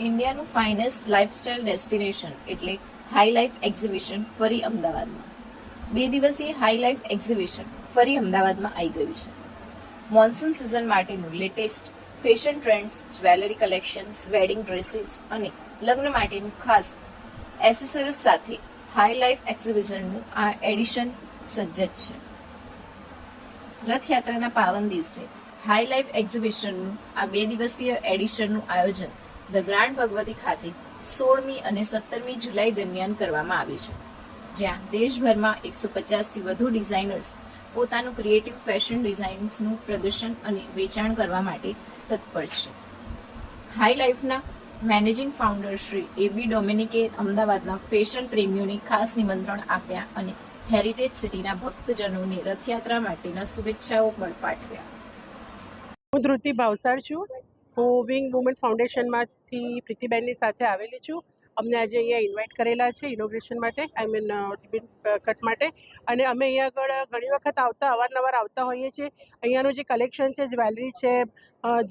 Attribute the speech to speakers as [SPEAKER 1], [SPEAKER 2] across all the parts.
[SPEAKER 1] ઇન્ડિયાનું finest lifestyle destination એટલે high life exhibition ફરી અમદાવાદમાં. 2 દિવસીય હાઈ લાઈફ એક્ઝિબિશન ફરી અમદાવાદમાં આવી ગયું છે. મોન્સૂન સિઝન માટેનું latest fashion trends, jewellery collections, wedding dresses અને લગ્ન માટેનું ખાસ એસેસરીઝ સાથે હાઈ લાઈફ એક્ઝિબિશનનું આ એડિશન સજ્જ છે. રથયાત્રાના પાવન દિવસે હાઈ લાઈફ એક્ઝિબિશનનું આ 2 દિવસીય એડિશનનું આયોજન ધ ગ્રાન્ડ ભગવતી ખાતે 16મી અને 17મી જુલાઈ દરમિયાન કરવામાં આવ્યું છે, જ્યાં દેશભરમાં 150થી વધુ ડિઝાઇનર્સ પોતાનું ક્રિએટિવ ફેશન ડિઝાઇન્સનું પ્રદર્શન અને વેચાણ કરવા માટે તત્પર છે. હાઈ લાઈફના મેનેજિંગ ફાઉન્ડર શ્રી એબી ડોમિનિકે અમદાવાદના ફેશન પ્રેમીઓને ખાસ નિમંત્રણ આપ્યા અને હેરિટેજ સિટીના ભક્તજનોને રથયાત્રા માટેના શુભેચ્છાઓ પણ પાઠવ્યા.
[SPEAKER 2] હું ધ્રુતિ ભાવસાર છું. હું વિંગ વુમન ફાઉન્ડેશનમાંથી પ્રીતિબેનની સાથે આવેલી છું. અમને આજે અહીંયા ઇન્વાઇટ કરેલા છે ઇનોગ્રેશન માટે, રિબન કટ માટે. અને અમે અહીંયા આગળ ઘણી વખત અવારનવાર આવતા હોઈએ છીએ. અહીંયાનું જે કલેક્શન છે, જ્વેલરી છે,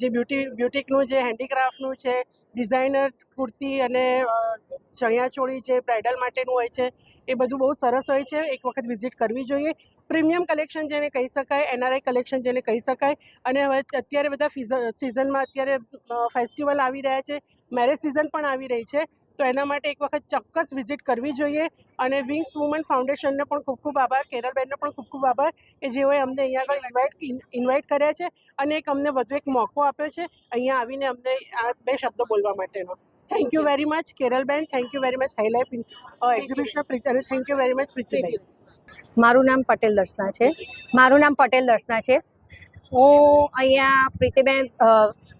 [SPEAKER 2] જે બ્યુટિકનું જે હેન્ડીક્રાફ્ટનું છે, ડિઝાઇનર કુર્તી અને ચણિયાચોળી જે બ્રાઇડલ માટેનું હોય છે, એ બધું બહુ સરસ હોય છે. એક વખત વિઝિટ કરવી જોઈએ. પ્રીમિયમ કલેક્શન જેને કહી શકાય, એનઆરઆઈ કલેક્શન જેને કહી શકાય. અને હવે અત્યારે બધા સિઝનમાં અત્યારે ફેસ્ટિવલ આવી રહ્યા છે, મેરેજ સિઝન પણ આવી રહી છે, તો એના માટે એક વખત ચોક્કસ વિઝિટ કરવી જોઈએ. અને વિંગ્સ વુમન ફાઉન્ડેશનને પણ ખૂબ ખૂબ આભાર, કેરલબેનનો પણ ખૂબ ખૂબ આભાર કે જેઓએ અમને અહીંયા આગળ ઇન્વાઇટ કર્યા છે અને અમને વધુ એક મોકો આપ્યો છે અહીંયા આવીને અમને આ 2 શબ્દો બોલવા માટેનો. થેન્ક યુ વેરી મચ કેરલબેન, thank you very much high life exhibition, અને થેન્ક યુ વેરી મચ પ્રીતિબેન.
[SPEAKER 3] મારું નામ પટેલ દર્શના છે. હું અહીંયા પ્રીતિબેન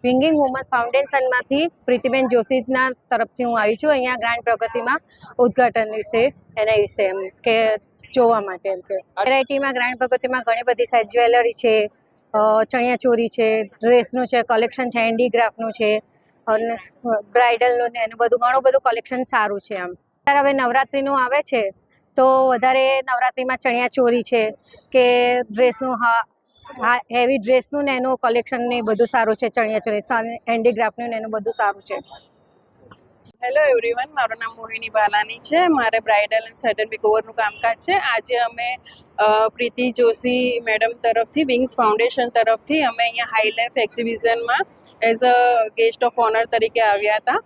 [SPEAKER 3] વિંગિંગ વુમન્સ ફાઉન્ડેશનમાંથી પ્રીતિબેન જોશીના તરફથી હું આવી છું અહીંયા ગ્રાન્ડ પ્રગતિમાં ઉદ્ઘાટન વિશે, એના વિશે એમ કે જોવા માટે. એમ કે વેરાયટીમાં ગ્રાન્ડ પ્રગતિમાં ઘણી બધી સાઇઝ જ્વેલરી છે, ચણિયાચોરી છે, ડ્રેસનું છે, કલેક્શન છે, હેન્ડીક્રાફ્ટનું છે અને બ્રાઇડલનું ને એનું ઘણું બધું કલેક્શન સારું છે. આમ ત્યારે હવે નવરાત્રિનું આવે છે તો વધારે નવરાત્રિમાં ચણિયાચોરી છે કે ડ્રેસનું, હેવી ડ્રેસનું ને એનું કલેક્શન ને બધું સારું છે. ચણિયાચોરી, હેન્ડીક્રાફ્ટનું ને એનું બધું સારું છે.
[SPEAKER 4] હેલો એવરીવન, મારું નામ મોહિની બાલાની છે. મારે બ્રાઇડલ અને સેટલ મેકઓવરનું કામકાજ છે. આજે અમે પ્રીતિ જોશી મેડમ તરફથી, વિંગ્સ ફાઉન્ડેશન તરફથી અમે અહીંયા હાઈ લાઈફ એક્ઝિબિશનમાં as a guest of honour તરીકે આવ્યા હતા.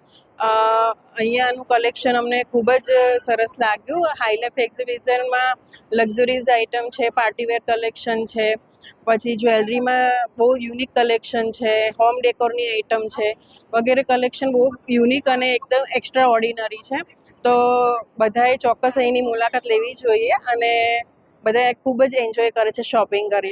[SPEAKER 4] અહીંયાનું કલેક્શન અમને ખૂબ જ સરસ લાગ્યું. હાઈ લાઈફ એક્ઝિબિશનમાં લક્ઝરીઝ આઇટમ છે, પાર્ટીવેર કલેક્શન છે, પછી જ્વેલરીમાં બહુ યુનિક કલેક્શન છે, હોમ ડેકોરની આઇટમ છે, વગેરે કલેક્શન બહુ યુનિક અને એકદમ એક્સ્ટ્રા ઓર્ડિનરી છે. તો બધાએ ચોક્કસ અહીંની મુલાકાત લેવી જોઈએ અને બધાએ ખૂબ જ એન્જોય કરે છે શોપિંગ કરી.